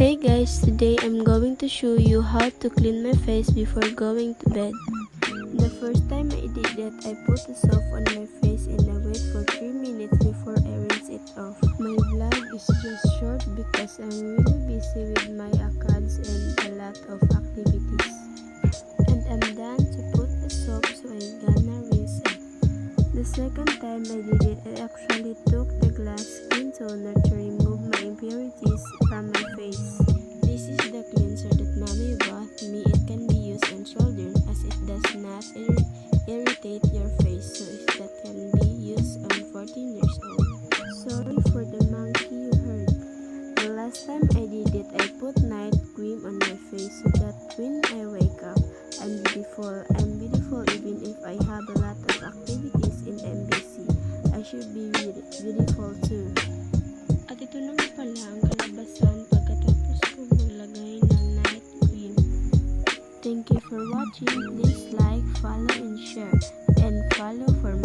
Hey guys, today I'm going to show you how to clean my face before going to bed. The first time I did that, I put the soap on my face and I wait for 3 minutes before I rinse it off. My vlog is just short because I'm really busy with my ACADS and a lot of activities. And I'm done to put the soap, so I'm gonna rinse it. The second time I did it, I actually took the glass skin toner to remove my impurities from my face. This is the cleanser that mommy bought me. It can be used on shoulder as it does not irritate your face, so that can be used on 14 years old. Sorry for the monkey you heard. The last time I did it, I put night cream on my face so that when I wake up, I'm beautiful. I'm beautiful even if I have a lot of activities in MBC. I should be beautiful too. At ito na nga pala ang kalabasan pagkatapos ko maglagay ng night cream. Thank you for watching. Please like, follow, and share. And follow for